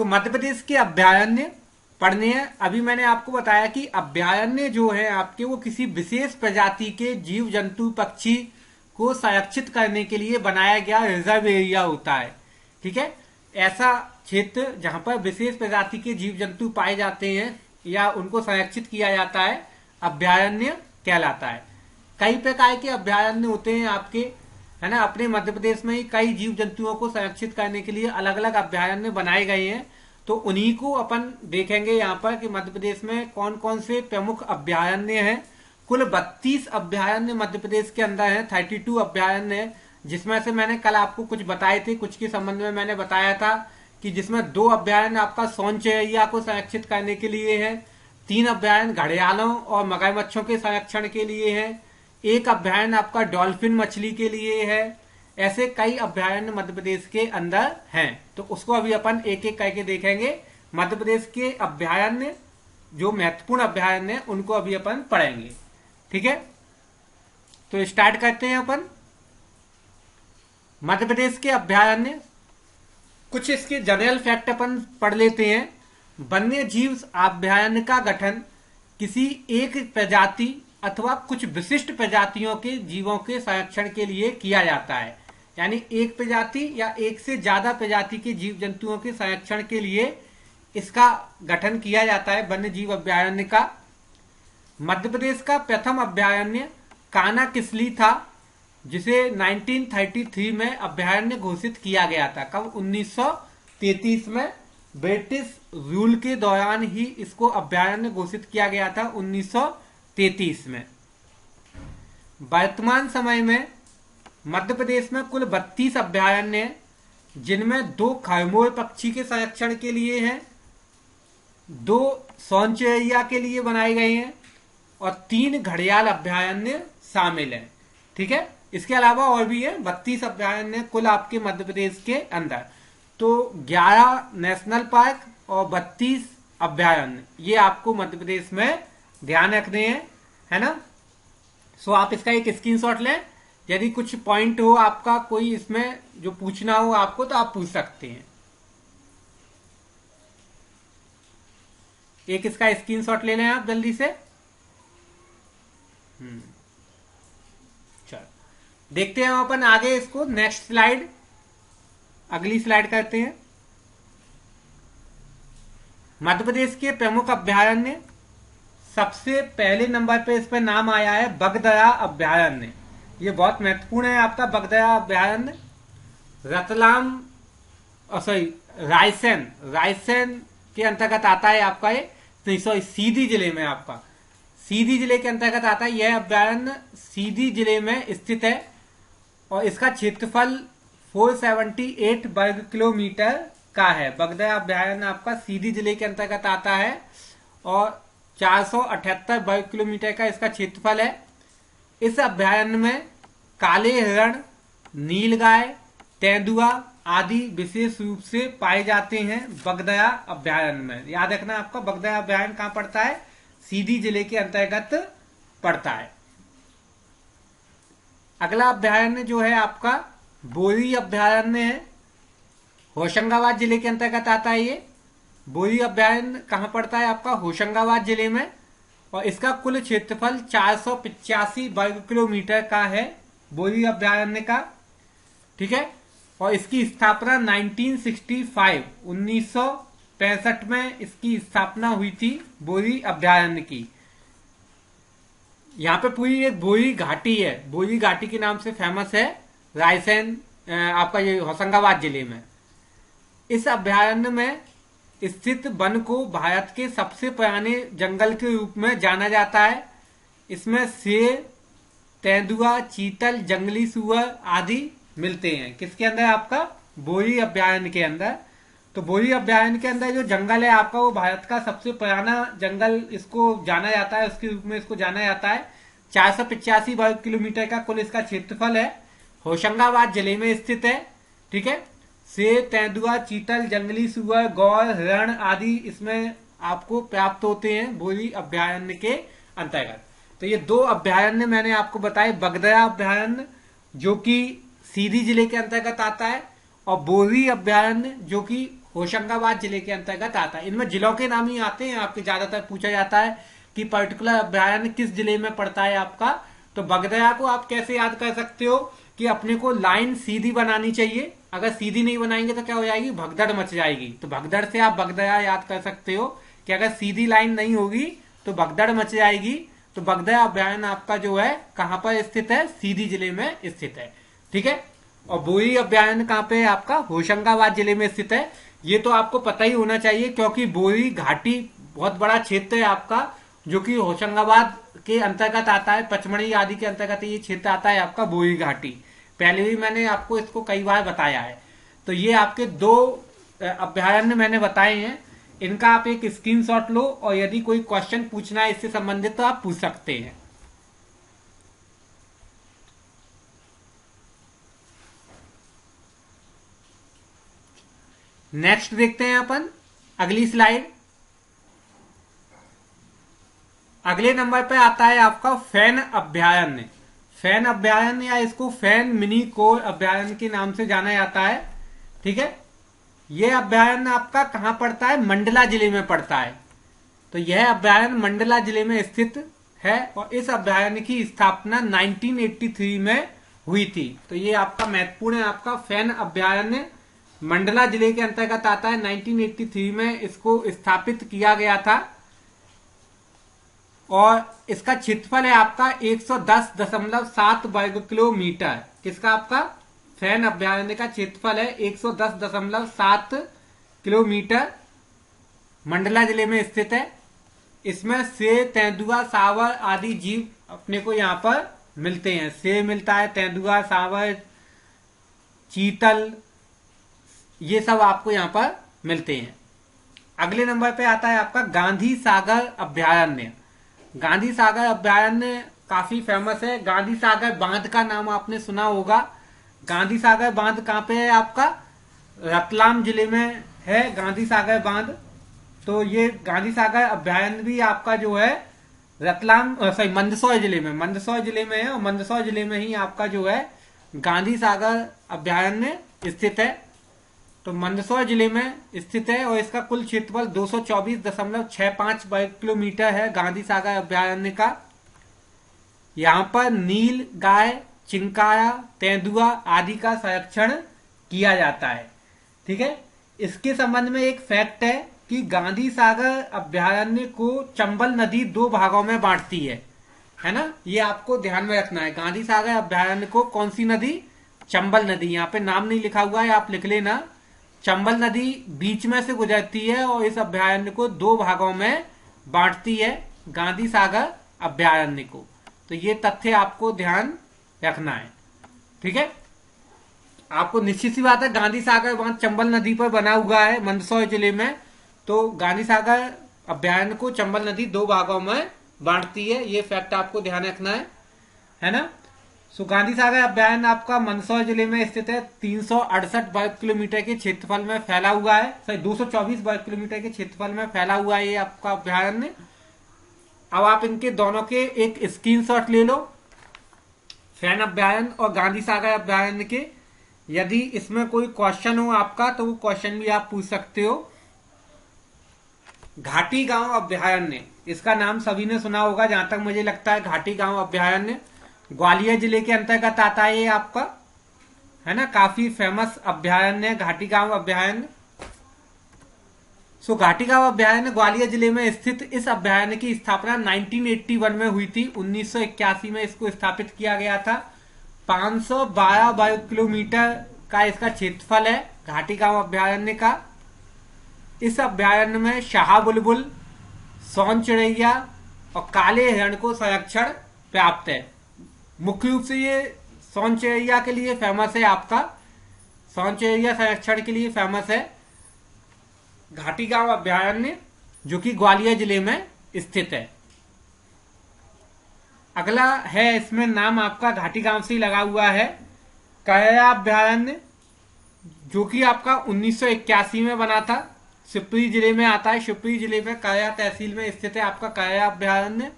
मध्य प्रदेश के अभयारण्य पढ़ने हैं। अभी मैंने आपको बताया कि अभयारण्य जो है आपके वो किसी विशेष प्रजाति के जीव जंतु पक्षी को संरक्षित करने के लिए बनाया गया रिजर्व एरिया होता है। ठीक है, ऐसा क्षेत्र जहां पर विशेष प्रजाति के जीव जंतु पाए जाते हैं या उनको संरक्षित किया जाता है अभयारण्य कहलाता है। कई प्रकार के अभयारण्य होते हैं आपके, है ना। अपने मध्य प्रदेश में ही कई जीव जंतुओं को संरक्षित करने के लिए अलग अलग अभयारण्य बनाए गए हैं। तो उन्हीं को अपन देखेंगे यहाँ पर कि मध्य प्रदेश में कौन कौन से प्रमुख अभयारण्य हैं। कुल 32 अभयारण्य मध्य प्रदेश के अंदर है, 32 अभयारण्य है, जिसमें से मैंने कल आपको कुछ बताए थे। कुछ के संबंध में मैंने बताया था कि जिसमें 2 अभयारण्य आपका सोन चिड़ैया को संरक्षित करने के लिए है, 3 अभयारण्य घड़ियालों और मगरमच्छों के संरक्षण के लिए है, 1 अभयारण्य आपका डॉल्फिन मछली के लिए है। ऐसे कई अभयारण्य मध्य प्रदेश के अंदर हैं। तो उसको अभी अपन एक एक करके देखेंगे। मध्य प्रदेश के अभयारण्य जो महत्वपूर्ण अभयारण्य है उनको अभी अपन पढ़ेंगे। ठीक है, तो स्टार्ट करते हैं अपन। मध्य प्रदेश के अभयारण्य, कुछ इसके जनरल फैक्ट अपन पढ़ लेते हैं। वन्य जीव अभयारण्य का गठन किसी एक प्रजाति अथवा कुछ विशिष्ट प्रजातियों के जीवों के संरक्षण के लिए किया जाता है। यानी एक प्रजाति या एक से ज्यादा प्रजाति के जीव जंतुओं के संरक्षण के लिए इसका गठन किया जाता है वन्य जीव अभयारण्य का। मध्य प्रदेश का प्रथम अभयारण्य कान्हा किसली था, जिसे 1933 में अभयारण्य घोषित किया गया था। कब? 1933 में। ब्रिटिश रूल के दौरान ही इसको अभयारण्य घोषित किया गया था, 1933 में। वर्तमान समय में मध्य प्रदेश में कुल 32 अभयारण्य हैं, जिनमें 2 खरमोर पक्षी के संरक्षण के लिए हैं, 2 सोन चिड़ैया के लिए बनाए गए हैं और 3 घड़ियाल अभयारण्य शामिल हैं। ठीक है, इसके अलावा और भी है 32 अभयारण्य कुल आपके मध्य प्रदेश के अंदर। तो 11 नेशनल पार्क और 32 अभयारण्य, ये आपको मध्य प्रदेश में ध्यान रखने हैं, है ना। सो आप इसका एक स्क्रीनशॉट लें। यदि कुछ पॉइंट हो आपका कोई इसमें जो पूछना हो आपको, तो आप पूछ सकते हैं। एक इसका स्क्रीनशॉट ले लें आप जल्दी से। चलो देखते हैं अपन आगे इसको। नेक्स्ट स्लाइड, अगली स्लाइड करते हैं। मध्य प्रदेश के प्रमुख अभयारण्य, सबसे पहले नंबर पे इस पे नाम आया है बगदरा अभयारण्य। ये बहुत महत्वपूर्ण है आपका बगदरा अभयारण्य। रतलाम रायसेन के अंतर्गत आता है आपका ये, सीधी जिले में, आपका सीधी जिले के अंतर्गत आता है। यह अभयारण्य सीधी जिले में स्थित है और इसका क्षेत्रफल 478 वर्ग किलोमीटर का है। बगदरा अभयारण्य आपका सीधी जिले के अंतर्गत आता है और 478 वर्ग किलोमीटर का इसका क्षेत्रफल है। इस अभयारण्य में काले हिरण, नीलगाय, तेंदुआ आदि विशेष रूप से पाए जाते हैं बगदरा अभयारण्य में। याद रखना आपका बगदरा अभयारण्य कहां पड़ता है? सीधी जिले के अंतर्गत पड़ता है। अगला अभयारण्य जो है आपका बोरी अभयारण्य है, होशंगाबाद जिले के अंतर्गत आता है। ये बोरी अभयारण्य कहां पड़ता है आपका? होशंगाबाद जिले में और इसका कुल क्षेत्रफल 485 वर्ग किलोमीटर का है बोरी अभयारण्य का। ठीक है, और इसकी स्थापना 1965 में इसकी स्थापना हुई थी बोरी अभयारण्य की। यहाँ पे पूरी एक बोरी घाटी है, बोरी घाटी के नाम से फेमस है रायसेन, आपका ये होशंगाबाद जिले में। इस अभयारण्य में स्थित वन को भारत के सबसे पुराने जंगल के रूप में जाना जाता है। इसमें शेर, तेंदुआ, चीतल, जंगली सुअर आदि मिलते हैं। किसके अंदर? आपका बोरी अभयारण्य के अंदर। तो बोरी अभयारण्य के अंदर जो जंगल है आपका, वो भारत का सबसे पुराना जंगल इसको जाना जाता है, उसके रूप में इसको जाना जाता है। 485 वर्ग किलोमीटर का कुल इसका क्षेत्रफल है। होशंगाबाद जिले में स्थित है। ठीक है, शेर, तेंदुआ, चीतल, जंगली सुअर, गौर, हिरण आदि इसमें आपको प्राप्त होते हैं बोरी अभयारण्य के अंतर्गत। तो ये 2 अभयारण्य मैंने आपको बताए, बगदरा अभयारण्य जो कि सीधी जिले के अंतर्गत आता है और बोरी अभयारण्य जो कि होशंगाबाद जिले के अंतर्गत आता है। इनमें जिलों के नाम ही आते हैं आपके, ज्यादातर पूछा जाता है कि पर्टिकुलर अभ्यारण्य किस जिले में पड़ता है आपका। तो बगदया को आप कैसे याद कर सकते हो कि अपने को लाइन सीधी बनानी चाहिए, अगर सीधी नहीं बनाएंगे तो क्या हो जाएगी, भगदड़ मच जाएगी। तो भगदड़ से आप बगदया याद कर सकते हो कि अगर सीधी लाइन नहीं होगी तो भगदड़ मच जाएगी। तो बगदया अभ्यारण्य आपका जो है कहां पर स्थित है, सीधी जिले में स्थित है। ठीक है। और बोरी अभ्यारण्य कहां पे है आपका, होशंगाबाद जिले में स्थित है। ये तो आपको पता ही होना चाहिए क्योंकि बोरी घाटी बहुत बड़ा क्षेत्र है आपका, जो कि होशंगाबाद के अंतर्गत आता है, पचमढ़ी आदि के अंतर्गत ये क्षेत्र आता है आपका बोरी घाटी। पहले भी मैंने आपको इसको कई बार बताया है। तो ये आपके 2 अभ्यारण्य मैंने बताए हैं, इनका आप एक स्क्रीनशॉट लो और यदि कोई क्वेश्चन पूछना है इससे संबंधित तो आप पूछ सकते हैं। नेक्स्ट देखते हैं अपन अगली स्लाइड। अगले नंबर पे आता है आपका फैन अभ्यारण्य। फैन अभ्यारण्य या इसको फैन मिनी कोर अभ्यारण्य के नाम से जाना जाता है। ठीक है। यह अभ्यारण्य आपका कहां पड़ता है, मंडला जिले में पड़ता है। तो यह अभ्यारण्य मंडला जिले में स्थित है और इस अभ्यारण्य की स्थापना 1983 में हुई थी। तो ये आपका महत्वपूर्ण है, आपका फैन अभ्यारण्य मंडला जिले के अंतर्गत आता है। 1983 में इसको स्थापित किया गया था और इसका क्षेत्रफल है आपका 110.7 वर्ग किलोमीटर। किसका, आपका फैन अभ्यारण्य का क्षेत्रफल है 110.7 किलोमीटर, मंडला जिले में स्थित है। इसमें शेर, तेंदुआ, सांवर आदि जीव अपने को यहाँ पर मिलते हैं। शेर मिलता है, तेंदुआ, सांवर, चीतल, ये सब आपको यहाँ पर मिलते हैं। अगले नंबर पे आता है आपका गांधी सागर अभ्यारण्य। गांधी सागर अभ्यारण्य काफी फेमस है। गांधी सागर बांध का नाम आपने सुना होगा। गांधी सागर बांध कहाँ पे है आपका, रतलाम जिले में है गांधी सागर बांध। तो ये गांधी सागर अभ्यारण्य भी आपका जो है रतलाम मंदसौर जिले में, मंदसौर जिले में है और मंदसौर जिले में ही आपका जो है गांधी सागर अभ्यारण्य स्थित है। तो मंदसौर जिले में स्थित है और इसका कुल क्षेत्रफल 224.65 वर्ग किलोमीटर है गांधी सागर अभ्यारण्य का। यहाँ पर नील गाय, चिंकारा, तेंदुआ आदि का संरक्षण किया जाता है। ठीक है। इसके संबंध में एक फैक्ट है कि गांधी सागर अभ्यारण्य को चंबल नदी 2 भागों में बांटती है ना, ये आपको ध्यान में रखना है। गांधी सागर अभ्यारण्य को कौन सी नदी, चंबल नदी। यहाँ पे नाम नहीं लिखा हुआ है, आप लिख लेना। चंबल नदी बीच में से गुजरती है और इस अभ्यारण्य को 2 भागों में बांटती है, गांधी सागर अभ्यारण्य को। तो ये तथ्य आपको ध्यान रखना है। ठीक है। आपको निश्चित सी बात है, गांधी सागर बांध चंबल नदी पर बना हुआ है मंदसौर जिले में। तो गांधी सागर अभ्यारण्य को चंबल नदी 2 भागों में बांटती है, ये फैक्ट आपको ध्यान रखना है ना। सो गांधी सागर अभ्यारण्य आपका मंदसौर जिले में स्थित है। 368 वर्ग किलोमीटर के क्षेत्रफल में फैला हुआ है, 224 वर्ग किलोमीटर के क्षेत्रफल में फैला हुआ है ये आपका अभ्यारण्य। अब आप इनके दोनों के एक स्क्रीनशॉट ले लो, फैन अभ्यारण्य और गांधी सागर अभ्यारण्य के। यदि इसमें कोई क्वेश्चन हो आपका तो वो क्वेश्चन भी आप पूछ सकते हो। घाटी गांव अभ्यारण्य, इसका नाम सभी ने सुना होगा जहां तक मुझे लगता है। घाटी गांव अभ्यारण्य ग्वालियर जिले के अंतर्गत आता है ये आपका, है ना। काफी फेमस अभ्यारण्य घाटी गांव अभ्यारण्य। सो घाटी गांव अभ्यारण्य ग्वालियर जिले में स्थित इस अभ्यारण्य की स्थापना 1981 में हुई थी। 1981 में इसको स्थापित किया गया था। 512 वर्ग किलोमीटर का इसका क्षेत्रफल है घाटी गांव अभ्यारण्य का। इस अभ्यारण्य में शाह बुलबुल, सोन चिड़ैया और काले हिरण को संरक्षण प्राप्त है। मुख्य रूप से ये सोन चिड़ैया के लिए फेमस है आपका, सोन चिड़ैया संरक्षण के लिए फेमस है घाटी गांव अभ्यारण्य, जो कि ग्वालियर जिले में स्थित है। अगला है, इसमें नाम आपका घाटी गांव से ही लगा हुआ है, कयरा अभ्यारण्य, जो कि आपका 1981 में बना था। शिवपुरी जिले में आता है। शिवपुरी जिले में कयरा तहसील में स्थित है आपका कयरा अभ्यारण्य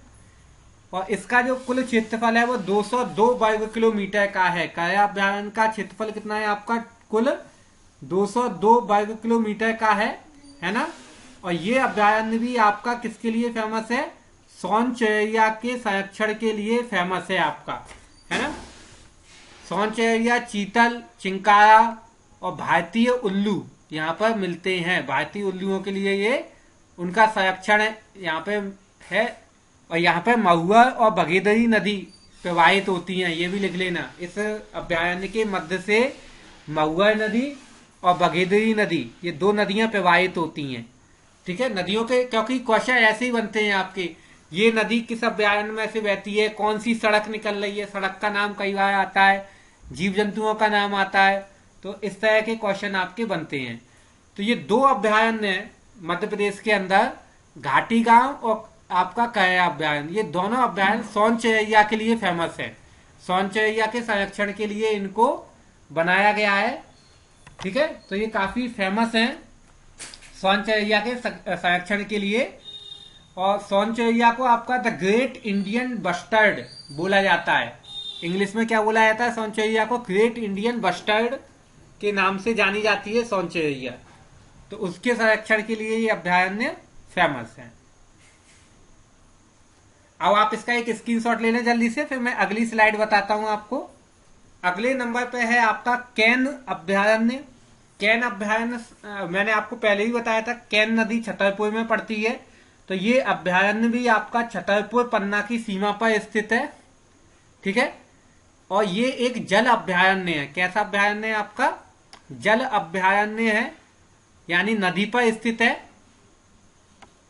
और इसका जो कुल क्षेत्रफल है वो 202 वर्ग किलोमीटर का है। कयरा अभ्यारण्य का क्षेत्रफल कितना है आपका, कुल 202 वर्ग किलोमीटर का है ना। और ये अभ्यारण्य भी आपका किसके लिए फेमस है? सोन चिड़ैया के संरक्षण के लिए फेमस है आपका, है ना। सोन चिड़ैया, चीतल, चिंकारा और भारतीय उल्लू यहाँ पर मिलते हैं। भारतीय उल्लुओं के लिए ये उनका संरक्षण यहाँ पे है। और यहाँ पे महुआ और भगीरथी नदी प्रवाहित होती हैं, ये भी लिख लेना। इस अभ्यारण्य के मध्य से महुआ नदी और भगीरथी नदी, ये दो नदियां प्रवाहित होती हैं। ठीक है, नदियों के, क्योंकि क्वेश्चन ऐसे ही बनते हैं आपके, ये नदी किस अभ्यारण्य में से बहती है, कौन सी सड़क निकल रही है, सड़क का नाम कई बार आता है, जीव जंतुओं का नाम आता है, तो इस तरह के क्वेश्चन आपके बनते हैं। तो ये दो अभ्यारण्य है मध्य प्रदेश के अंदर, घाटी गांव और आपका कया अभ्यारण्य। ये दोनों अभ्यारण्य सोन चिड़ैया के लिए फेमस है। सोन चिड़ैया के संरक्षण के लिए इनको बनाया गया है। ठीक है, तो ये काफी फेमस है सोन चिड़ैया के संरक्षण के लिए। और सोन चिड़ैया को आपका द ग्रेट इंडियन बस्टर्ड बोला जाता है। इंग्लिश में क्या बोला जाता है सोन चिड़ैया को? ग्रेट इंडियन बस्टर्ड के नाम से जानी जाती है सोन चिड़ैया। तो उसके संरक्षण के लिए ये अभ्यारण्य फेमस है। अब आप इसका एक स्क्रीनशॉट ले लें जल्दी से, फिर मैं अगली स्लाइड बताता हूं आपको। अगले नंबर पे है आपका कैन अभ्यारण्य। कैन अभ्यारण्य मैंने आपको पहले ही बताया था, कैन नदी छतरपुर में पड़ती है। तो ये अभ्यारण्य भी आपका छतरपुर पन्ना की सीमा पर स्थित है। ठीक है, और ये एक जल अभ्यारण्य है। कैसा अभ्यारण्य है आपका? जल अभ्यारण्य है, यानी नदी पर स्थित है,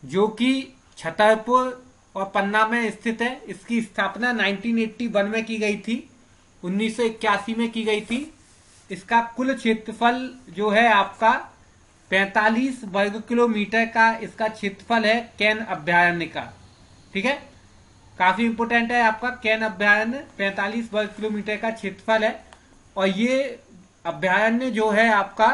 जो कि छतरपुर और पन्ना में स्थित है। इसकी स्थापना 1981 में की गई थी, 1981 में की गई थी। इसका कुल क्षेत्रफल जो है आपका 45 वर्ग किलोमीटर का इसका क्षेत्रफल है कैन अभ्यारण्य का। ठीक है, काफी इंपोर्टेंट है आपका कैन अभ्यारण्य, 45 वर्ग किलोमीटर का क्षेत्रफल है। और ये अभ्यारण्य जो है आपका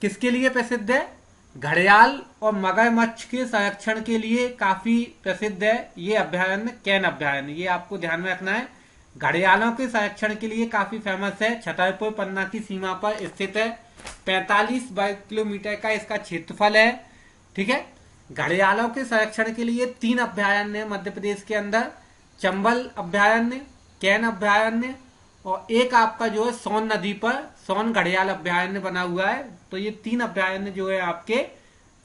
किसके लिए प्रसिद्ध है? घड़ियाल और मगरमच्छ के संरक्षण के लिए काफी प्रसिद्ध है ये अभ्यारण्य, कैन अभ्यारण्य। ये आपको ध्यान में रखना है, घड़ियालों के संरक्षण के लिए काफी फेमस है, छतरपुर पन्ना की सीमा पर स्थित है, 45 वर्ग किलोमीटर का इसका क्षेत्रफल है। ठीक है, घड़ियालों के संरक्षण के लिए 3 अभ्यारण्य है मध्य प्रदेश के अंदर, चंबल अभ्यारण्य, कैन अभ्यारण्य और एक आपका जो है सोन नदी पर सोन घड़ियाल अभ्यारण्य बना हुआ है। तो ये 3 अभ्यारण्य जो है आपके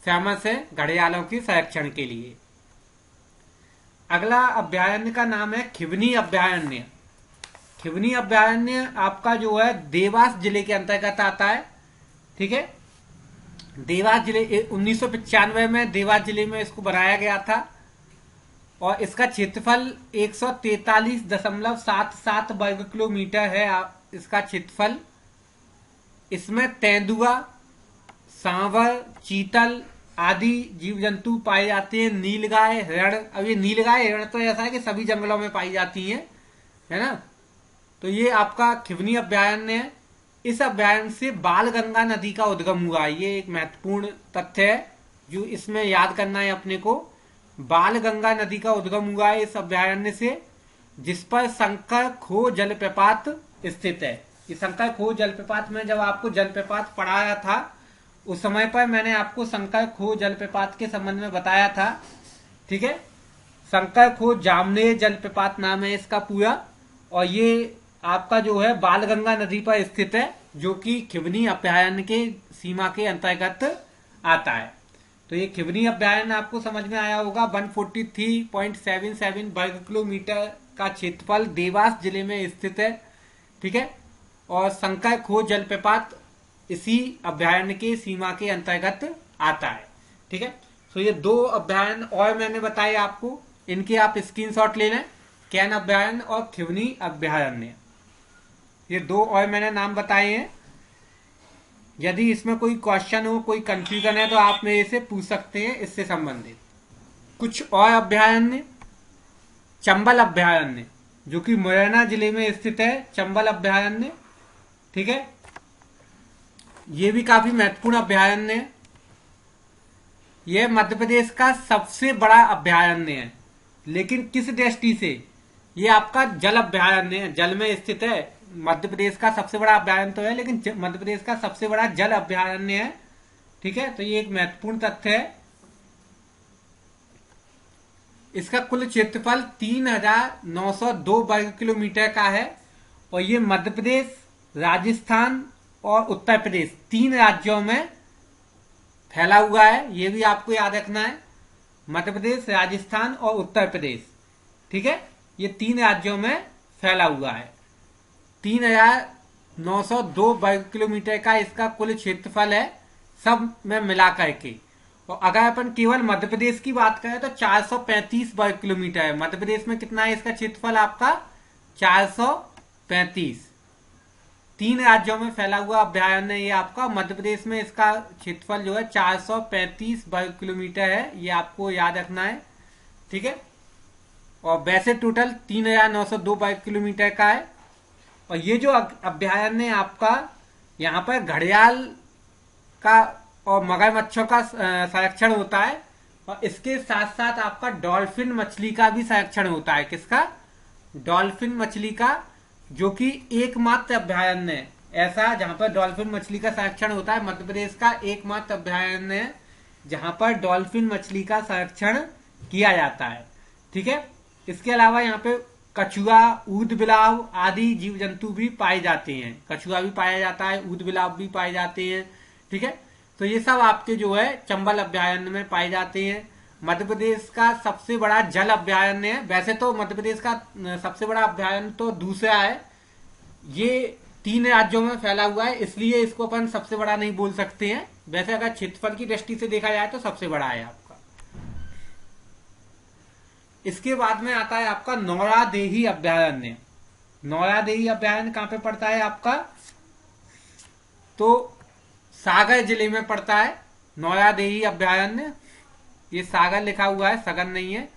फेमस है घड़ियालों के संरक्षण के लिए। अगला अभ्यारण्य का नाम है खिवनी अभ्यारण्य। खिवनी अभ्यारण्य आपका जो है देवास जिले के अंतर्गत आता है। ठीक है, देवास जिले 1995 में देवास जिले में इसको बनाया गया था। और इसका क्षेत्रफल 143.77 वर्ग किलोमीटर है इसका क्षेत्रफल। इसमें तेंदुआ, सांवर, चीतल आदि जीव जंतु पाए जाते हैं, नीलगाय, हिरण। अब ये नीलगाय हिरण तो ऐसा है कि सभी जंगलों में पाई जाती हैं, है ना। तो ये आपका खिवनी अभ्यारण्य है। इस अभ्यारण्य से बालगंगा नदी का उद्गम हुआ है। ये एक महत्वपूर्ण तथ्य है जो इसमें याद करना है अपने को। बालगंगा नदी का उद्गम हुआ है इस अभ्यारण्य से, जिस पर शंकर खो जलप्रपात स्थित है। ये शंकर खो जलप्रपात में जब आपको जलप्रपात पढ़ाया था उस समय पर मैंने आपको शंकर खो जलप्रपात के संबंध में बताया था। ठीक है, शंकर खो जामनेर जलप्रपात नाम है इसका पूरा। और ये आपका जो है बालगंगा नदी पर स्थित है, जो कि खिवनी अभ्यारण्य के सीमा के अंतर्गत आता है। तो ये खिवनी अभ्यारण्य आपको समझ में आया होगा। 143.77 वर्ग किलोमीटर का क्षेत्रफल देवास जिले में स्थित है। ठीक है, और शंकर खो जलप्रपात इसी अभ्यारण्य के सीमा के अंतर्गत आता है। ठीक है, तो ये 2 अभ्यारण्य और मैंने बताए आपको, इनके आप स्क्रीनशॉट ले लें, कैन अभ्यारण्य और खिवनी अभ्यारण्य। ये 2 और मैंने नाम बताए हैं। यदि इसमें कोई क्वेश्चन हो, कोई कंफ्यूजन है तो आप मेरे से पूछ सकते हैं इससे संबंधित। कुछ और अभ्यारण्य, चंबल अभ्यारण्य जो कि मुरैना जिले में स्थित है, चंबल अभ्यारण्य। ठीक है, ये भी काफी महत्वपूर्ण अभ्यारण्य है। यह मध्य प्रदेश का सबसे बड़ा अभ्यारण्य है। लेकिन किस दृष्टि से? ये आपका जल अभ्यारण्य है, जल में स्थित है, मध्य प्रदेश का सबसे बड़ा अभ्यारण्य तो है, लेकिन मध्य प्रदेश का सबसे बड़ा जल अभ्यारण्य है। ठीक है, तो ये एक महत्वपूर्ण तथ्य है। इसका कुल क्षेत्रफल 3,902 वर्ग किलोमीटर का है और ये मध्य प्रदेश, राजस्थान और उत्तर प्रदेश 3 राज्यों में फैला हुआ है। ये भी आपको याद रखना है, मध्य प्रदेश, राजस्थान और उत्तर प्रदेश। ठीक है, ये 3 राज्यों में फैला हुआ है। 3,902 वर्ग किलोमीटर का इसका कुल क्षेत्रफल है, सब में मिला करके। और अगर अपन केवल मध्य प्रदेश की बात करें तो 435 वर्ग किलोमीटर है। मध्य प्रदेश में कितना है इसका क्षेत्रफल आपका? 435। 3 राज्यों में फैला हुआ अभ्यारण्य ये आपका। मध्य प्रदेश में इसका क्षेत्रफल जो है 435 वर्ग किलोमीटर है, ये आपको याद रखना है। ठीक है, और वैसे टोटल 3,902 वर्ग किलोमीटर का है। और ये जो अभ्यारण्य आपका, यहाँ पर घड़ियाल का और मगरमच्छों का संरक्षण होता है और इसके साथ साथ आपका डॉल्फिन मछली का भी संरक्षण होता है। किसका? डॉल्फिन मछली का, जो कि एकमात्र अभ्यारण्य है ऐसा जहां पर डॉल्फिन मछली का संरक्षण होता है। मध्य प्रदेश का एकमात्र अभ्यारण्य है जहां पर डॉल्फिन मछली का संरक्षण किया जाता है। ठीक है, इसके अलावा यहाँ पे कछुआ, ऊदबिलाव आदि जीव जंतु भी पाए जाते हैं। कछुआ भी पाया जाता है, ऊदबिलाव भी पाए जाते हैं। ठीक है, तो ये सब आपके जो है चंबल अभ्यारण्य में पाए जाते हैं। मध्य प्रदेश का सबसे बड़ा जल अभ्यारण्य है। वैसे तो मध्य प्रदेश का सबसे बड़ा अभ्यारण्य तो दूसरा है, ये 3 राज्यों में फैला हुआ है, इसलिए इसको अपन सबसे बड़ा नहीं बोल सकते हैं। वैसे अगर क्षेत्रफल की दृष्टि से देखा जाए तो सबसे बड़ा है आपका। इसके बाद में आता है आपका नौरादेही अभ्यारण्य। नौरादेही अभ्यारण्य कहां पे पड़ता है आपका? तो सागर जिले में पड़ता है नौरादेही अभ्यारण्य। ये सागर लिखा हुआ है, सगर नहीं है।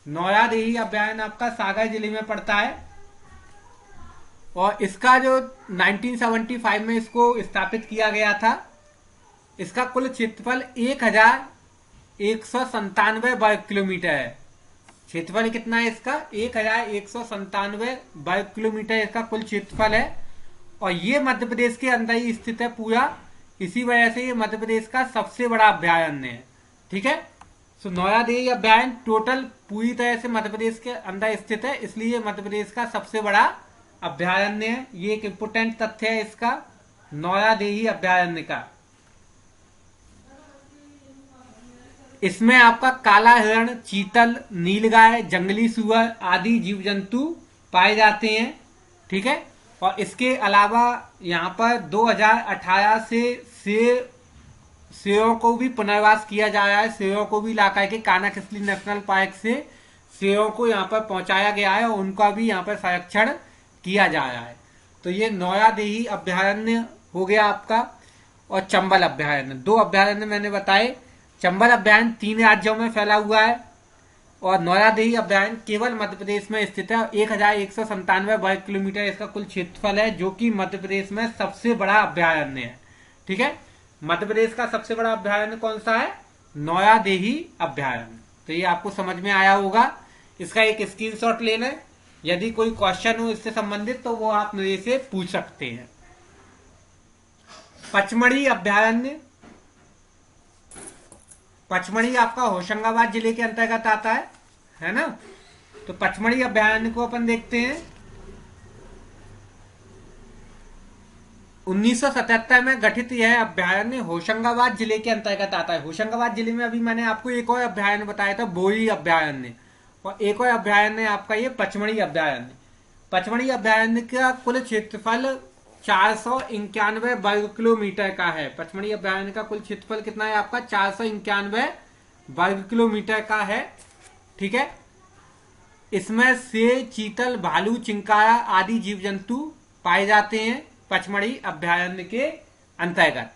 नौरादेही अभ्यारण्य आपका सागर जिले में पड़ता है और इसका जो 1975 में इसको स्थापित किया गया था, इसका कुल क्षेत्रफल 1,197 वर्ग किलोमीटर है। क्षेत्रफल कितना है इसका? 1,197 वर्ग किलोमीटर इसका कुल क्षेत्रफल है और ये मध्य प्रदेश के अंदर ही स्थित है पूरा। इसी वजह से ये मध्य प्रदेश का सबसे बड़ा अभ्यारण्य है। ठीक है, तो नौरादेही अभ्यारण्य टोटल पूरी तरह से मध्य प्रदेश के अंदर स्थित है, इसलिए मध्य प्रदेश का सबसे बड़ा अभ्यारण्य है। ये एक इंपोर्टेंट तथ्य है इसका, नौरादेही अभ्यारण्य का। इसमें आपका काला हिरण, चीतल, नीलगाय, जंगली सुअर आदि जीव जंतु पाए जाते हैं। ठीक है, और इसके अलावा यहाँ पर 2018 से शेरों को भी पुनर्वास किया जा रहा है। शेरों को भी लाकर के कान्हा-किसली नेशनल पार्क से शेरों को यहाँ पर पहुंचाया गया है और उनका भी यहाँ पर संरक्षण किया जा रहा है। तो ये नौरादेही अभ्यारण्य हो गया आपका और चंबल अभ्यारण्य। 2 अभ्यारण्य मैंने बताए। चंबल अभ्यारण्य 3 राज्यों में फैला हुआ है और नौरादेही अभ्यारण्य केवल मध्य प्रदेश में स्थित है। 1,197 वर्ग किलोमीटर इसका कुल क्षेत्रफल है, जो कि मध्य प्रदेश में सबसे बड़ा अभ्यारण्य है। ठीक है, मध्य प्रदेश का सबसे बड़ा अभ्यारण्य कौन सा है? नौरादेही अभ्यारण्य। तो ये आपको समझ में आया होगा। इसका एक स्क्रीनशॉट ले लें, यदि कोई क्वेश्चन हो इससे संबंधित तो वो आप मेरे से पूछ सकते हैं। पचमढ़ी अभ्यारण्य, पचमढ़ी आपका होशंगाबाद जिले के अंतर्गत आता है ना। तो पचमढ़ी अभ्यारण्य को अपन देखते हैं। 1977 में गठित यह अभ्यारण्य होशंगाबाद जिले के अंतर्गत आता है। होशंगाबाद जिले में अभी मैंने आपको एक और अभ्यारण्य बताया था, बोई अभ्यारण्य, और एक और अभ्यारण्य आपका ये पचमढ़ी अभ्यारण्य। पचमढ़ी अभ्यारण्य का कुल क्षेत्रफल 491 वर्ग किलोमीटर का है। पचमढ़ी अभ्यारण्य का कुल क्षेत्रफल कितना है आपका? 491 वर्ग किलोमीटर का है। ठीक है, इसमें शेर, चीतल, भालू, चिंकारा आदि जीव जंतु पाए जाते हैं पचमढ़ी अभ्यारण्य के अंतर्गत।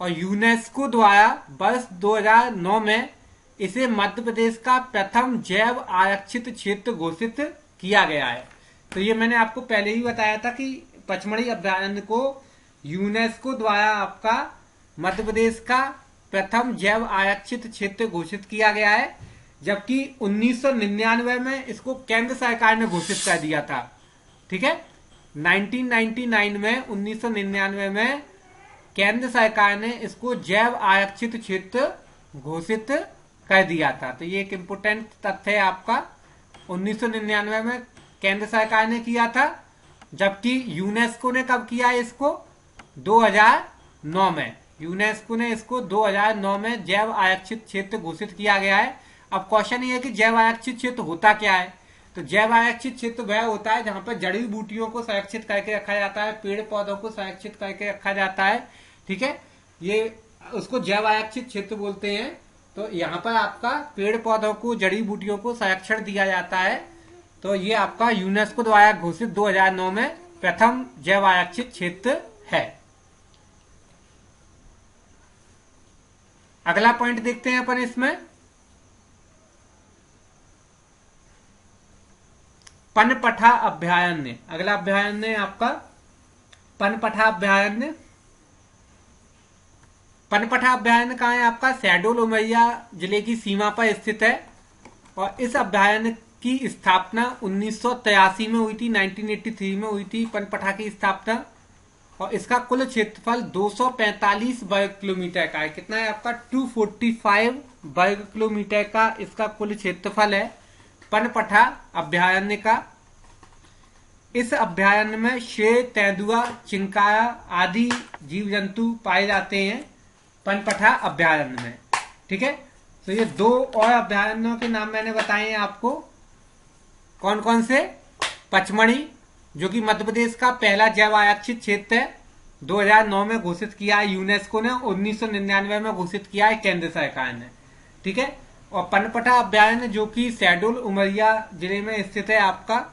और यूनेस्को द्वारा वर्ष 2009 में इसे मध्य प्रदेश का प्रथम जैव आरक्षित क्षेत्र घोषित किया गया है। तो ये मैंने आपको पहले ही बताया था कि पचमढ़ी अभ्यारण्य को यूनेस्को द्वारा आपका मध्य प्रदेश का प्रथम जैव आरक्षित क्षेत्र घोषित किया गया है, जबकि 1999 में इसको केंद्र सरकार ने घोषित कर दिया था। ठीक है। 1999 में 1999 में केंद्र सरकार ने इसको जैव आरक्षित क्षेत्र घोषित कर दिया था। तो ये एक इम्पोर्टेंट तथ्य है आपका। 1999 में केंद्र सरकार ने किया था, जबकि यूनेस्को ने कब किया है इसको? 2009 में। यूनेस्को ने इसको 2009 में जैव आरक्षित क्षेत्र घोषित किया गया है। अब क्वेश्चन ये है कि जैव आरक्षित क्षेत्र होता क्या है? तो जैव आरक्षित क्षेत्र वह होता है जहां पर जड़ी बूटियों को संरक्षित करके रखा जाता है, पेड़ पौधों को संरक्षित करके रखा जाता है, ठीक है। ये उसको जैव आरक्षित क्षेत्र बोलते हैं। तो यहाँ पर आपका पेड़ पौधों को, जड़ी बूटियों को संरक्षण दिया जाता है। तो ये आपका यूनेस्को द्वारा घोषित 2009 में प्रथम जैव आरक्षित क्षेत्र है। अगला पॉइंट देखते हैं अपन इसमें, पनपठा अभयारण्य। अगला अभयारण्य है आपका पनपठा अभयारण्य। पनपठा अभयारण्य कहाँ है आपका? शहडोल उमरिया जिले की सीमा पर स्थित है। और इस अभयारण्य की स्थापना 1983 में हुई थी, 1983 में हुई थी पनपठा की स्थापना। और इसका कुल क्षेत्रफल 245 वर्ग किलोमीटर का है। कितना है आपका? 245 वर्ग किलोमीटर का इसका कुल क्षेत्रफल है पनपठा अभयारण्य का। इस अभयारण्य में शेर, तेंदुआ, चिंकारा आदि जीव जंतु पाए जाते हैं पनपठा अभयारण्य में, ठीक है। तो ये दो और अभयारण्यों के नाम मैंने बताए हैं आपको। कौन कौन से? पचमढ़ी, जो कि मध्य प्रदेश का पहला जैव आरक्षित क्षेत्र है, 2009 में घोषित किया है यूनेस्को ने, 1999 में घोषित किया है केंद्र सरकार ने, ठीक है। और पनपठा अभयारण्य जो कि शहडोल उमरिया जिले में स्थित है आपका,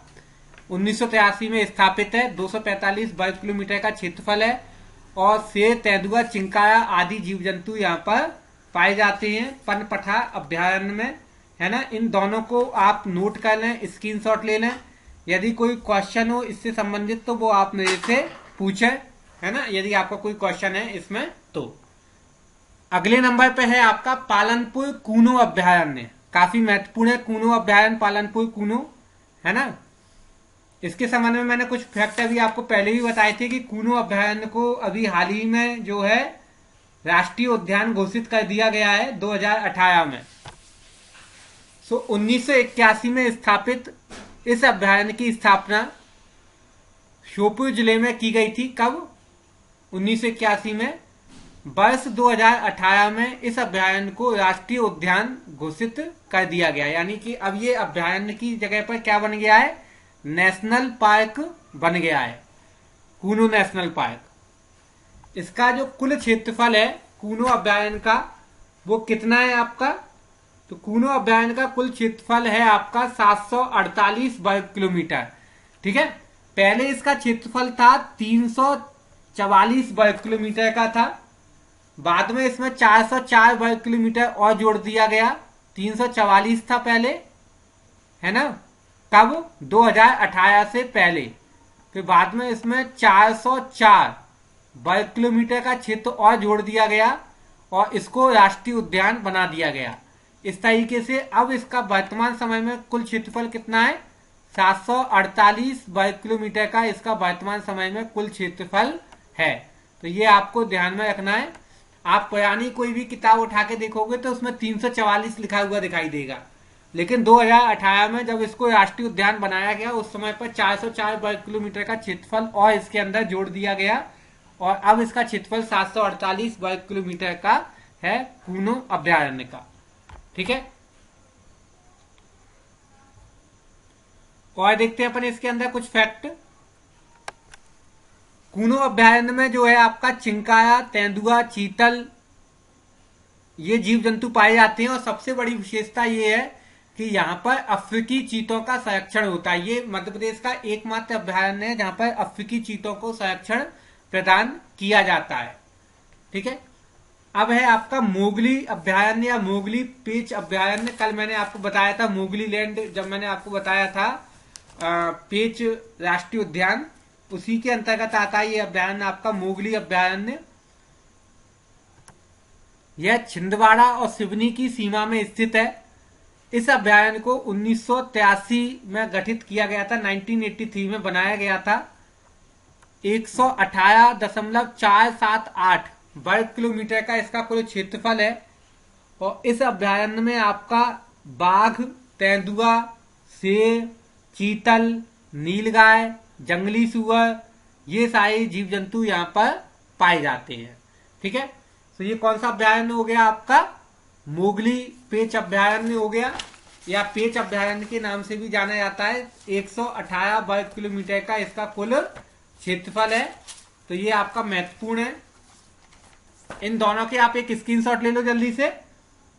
1983 में स्थापित है, 245 वर्ग किलोमीटर का क्षेत्रफल है। और शेर, तेंदुआ, चिंकारा आदि जीव जंतु यहाँ पर पाए जाते हैं पनपठा अभयारण्य में, है ना। इन दोनों को आप नोट कर लें, स्क्रीनशॉट ले लें। यदि कोई क्वेश्चन हो इससे संबंधित तो वो आप मेरे से पूछे, है ना, यदि आपका कोई क्वेश्चन है इसमें तो। अगले नंबर पे है आपका पालनपुर कूनो अभयारण्य। काफी महत्वपूर्ण है कूनो अभयारण्य, पालनपुर कूनो, है ना। इसके संबंध में मैंने कुछ फैक्ट अभी आपको पहले भी बताए थे कि कूनो अभयारण्य को अभी हाल ही में जो है राष्ट्रीय उद्यान घोषित कर दिया गया है 2018 में। 1981 में स्थापित इस अभयारण्य की स्थापना श्योपुर जिले में की गई थी। कब? 1981 में। वर्ष 2018 में इस अभयारण्य को राष्ट्रीय उद्यान घोषित कर दिया गया, यानी कि अब ये अभयारण्य की जगह पर क्या बन गया है? नेशनल पार्क बन गया है, कूनो नेशनल पार्क। इसका जो कुल क्षेत्रफल है कूनो अभयारण्य का वो कितना है आपका? तो कूनो अभयारण्य का कुल क्षेत्रफल है आपका 748 वर्ग किलोमीटर, ठीक है। पहले इसका क्षेत्रफल था 344 वर्ग किलोमीटर का था, बाद में इसमें 404 वर्ग किलोमीटर और जोड़ दिया गया। 344 था पहले, है ना, कब? 2018 से पहले। फिर बाद में इसमें 404 वर्ग किलोमीटर का क्षेत्र और जोड़ दिया गया और इसको राष्ट्रीय उद्यान बना दिया गया। इस तरीके से अब इसका वर्तमान समय में कुल क्षेत्रफल कितना है? 748 वर्ग किलोमीटर का इसका वर्तमान समय में कुल क्षेत्रफल है। तो ये आपको ध्यान में रखना है। आप पुरानी कोई भी किताब उठा के देखोगे तो उसमें 344 लिखा हुआ दिखाई देगा, लेकिन 2018 में जब इसको राष्ट्रीय उद्यान बनाया गया उस समय पर 404 वर्ग किलोमीटर का क्षेत्रफल और इसके अंदर जोड़ दिया गया और अब इसका क्षेत्रफल 748 वर्ग किलोमीटर का है कूनो अभयारण्य का, ठीक है। और देखते हैं अपन इसके अंदर कुछ फैक्ट। कूनो अभयारण्य में जो है आपका चिंकारा, तेंदुआ, चीतल ये जीव जंतु पाए जाते हैं और सबसे बड़ी विशेषता ये है कि यहाँ पर अफ्रीकी चीतों का संरक्षण होता है। ये मध्य प्रदेश का एकमात्र अभयारण्य है जहां पर अफ्रीकी चीतों को संरक्षण प्रदान किया जाता है, ठीक है। अब है आपका मोगली अभयारण्य या मोगली पेंच अभयारण्य। कल मैंने आपको बताया था मोगली लैंड, जब मैंने आपको बताया था पेंच राष्ट्रीय उद्यान, उसी के अंतर्गत आता है ये अभयारण्य आपका मोगली अभयारण्य। यह छिंदवाड़ा और सिवनी की सीमा में स्थित है। इस अभ्यारण्य को 1983 में गठित किया गया था, 1983 में बनाया गया था। 118.478 वर्ग किलोमीटर का इसका कुल क्षेत्रफल है। और इस अभ्यारण्य में आपका बाघ, तेंदुआ, शेर, चीतल, नीलगाय, जंगली सुअर, ये सारे जीव जंतु यहाँ पर पाए जाते हैं। ठीक है, तो ये कौन सा अभ्यारण्य हो गया आपका? मोगली पेंच अभ्यारण्य हो गया, या पेंच अभ्यारण्य के नाम से भी जाना जाता है। 118 वर्ग किलोमीटर का इसका कुल क्षेत्रफल है। तो ये आपका महत्वपूर्ण है। इन दोनों के आप एक स्क्रीनशॉट ले लो जल्दी से।